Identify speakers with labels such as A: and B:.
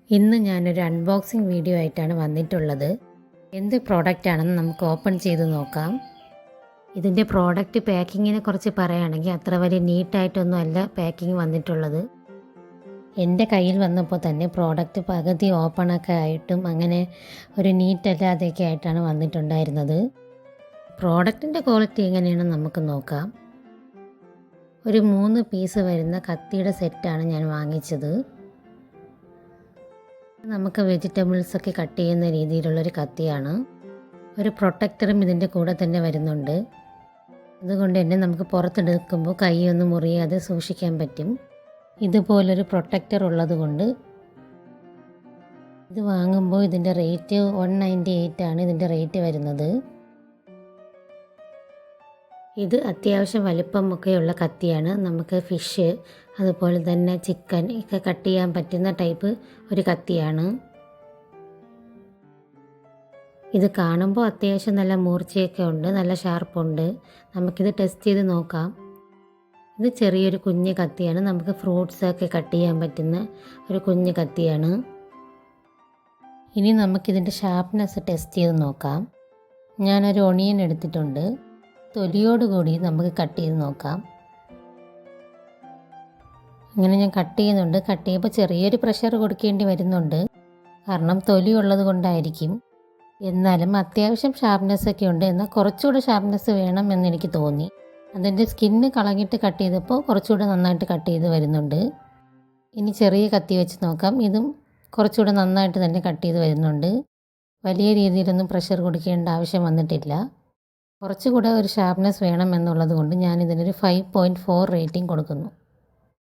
A: ഇന്ന് ഞാനൊരു unboxing video ആയിട്ടാണ് വന്നിട്ടുള്ളത്. എന്ത് പ്രോഡക്റ്റ് ആണെന്ന് നമുക്ക് ഓപ്പൺ ചെയ്ത് നോക്കാം. ഇതിൻ്റെ പ്രോഡക്റ്റ് പാക്കിങ്ങിനെ കുറിച്ച് പറയുകയാണെങ്കിൽ അത്ര വലിയ നീറ്റായിട്ടൊന്നും അല്ല പാക്കിങ് വന്നിട്ടുള്ളത്. എൻ്റെ കയ്യിൽ വന്നപ്പോൾ തന്നെ പ്രോഡക്റ്റ് പകുതി ഓപ്പണൊക്കെ ആയിട്ടും അങ്ങനെ ഒരു നീറ്റല്ലാതെയൊക്കെ ആയിട്ടാണ് വന്നിട്ടുണ്ടായിരുന്നത്. പ്രോഡക്റ്റിൻ്റെ ക്വാളിറ്റി എങ്ങനെയാണെന്ന് നമുക്ക് നോക്കാം. ഒരു 3 പീസ് വരുന്ന കത്തിയുടെ സെറ്റാണ് ഞാൻ വാങ്ങിച്ചത്. നമുക്ക് വെജിറ്റബിൾസൊക്കെ കട്ട് ചെയ്യുന്ന രീതിയിലുള്ളൊരു കത്തിയാണ്. ഒരു പ്രൊട്ടക്ടറും ഇതിൻ്റെ കൂടെ തന്നെ വരുന്നുണ്ട്. അതുകൊണ്ട് തന്നെ നമുക്ക് പുറത്തെടുക്കുമ്പോൾ കൈയൊന്നും മുറിയാതെ സൂക്ഷിക്കാൻ പറ്റും. ഇതുപോലൊരു പ്രൊട്ടക്ടർ ഉള്ളത് കൊണ്ട് ഇത് വാങ്ങുമ്പോൾ ഇതിൻ്റെ റേറ്റ് 198 ആണ് ഇതിൻ്റെ റേറ്റ് വരുന്നത്. ഇത് അത്യാവശ്യം വലിപ്പമൊക്കെയുള്ള കത്തിയാണ്. നമുക്ക് ഫിഷ് അതുപോലെ തന്നെ ചിക്കൻ ഒക്കെ കട്ട് ചെയ്യാൻ പറ്റുന്ന ടൈപ്പ് ഒരു കത്തിയാണ്. ഇത് കാണുമ്പോൾ അത്യാവശ്യം നല്ല മൂർച്ചയൊക്കെ ഉണ്ട്, നല്ല ഷാർപ്പുണ്ട്. നമുക്കിത് ടെസ്റ്റ് ചെയ്ത് നോക്കാം. ഇത് ചെറിയൊരു കുഞ്ഞ് കത്തിയാണ്. നമുക്ക് ഫ്രൂട്ട്സൊക്കെ കട്ട് ചെയ്യാൻ പറ്റുന്ന ഒരു കുഞ്ഞ് കത്തിയാണ്. ഇനി നമുക്കിതിൻ്റെ ഷാർപ്നെസ് ടെസ്റ്റ് ചെയ്ത് നോക്കാം. ഞാനൊരു ഒണിയൻ എടുത്തിട്ടുണ്ട്. തൊലിയോടുകൂടി നമുക്ക് കട്ട് ചെയ്ത് നോക്കാം. അങ്ങനെ ഞാൻ കട്ട് ചെയ്യുന്നുണ്ട്. കട്ട് ചെയ്യുമ്പോൾ ചെറിയൊരു പ്രഷർ കൊടുക്കേണ്ടി വരുന്നുണ്ട്, കാരണം തൊലി ഉള്ളത് കൊണ്ടായിരിക്കും. എന്നാലും അത്യാവശ്യം ഷാർപ്നെസ് ഒക്കെ ഉണ്ട്. എന്നാൽ കുറച്ചുകൂടെ ഷാർപ്നെസ് വേണം എന്നെനിക്ക് തോന്നി. അതിൻ്റെ സ്കിന്ന് കളഞ്ഞിട്ട് കട്ട് ചെയ്തപ്പോൾ കുറച്ചുകൂടെ നന്നായിട്ട് കട്ട് ചെയ്ത് വരുന്നുണ്ട്. ഇനി ചെറിയ കത്തി വെച്ച് നോക്കാം. ഇതും കുറച്ചുകൂടെ നന്നായിട്ട് തന്നെ കട്ട് ചെയ്ത് വരുന്നുണ്ട്. വലിയ രീതിയിലൊന്നും പ്രഷർ കൊടുക്കേണ്ട ആവശ്യം വന്നിട്ടില്ല. കുറച്ചുകൂടെ ഒരു ഷാർപ്നെസ് വേണം എന്നുള്ളത് കൊണ്ട് ഞാനിതിനൊരു 5.4 റേറ്റിംഗ് കൊടുക്കുന്നു.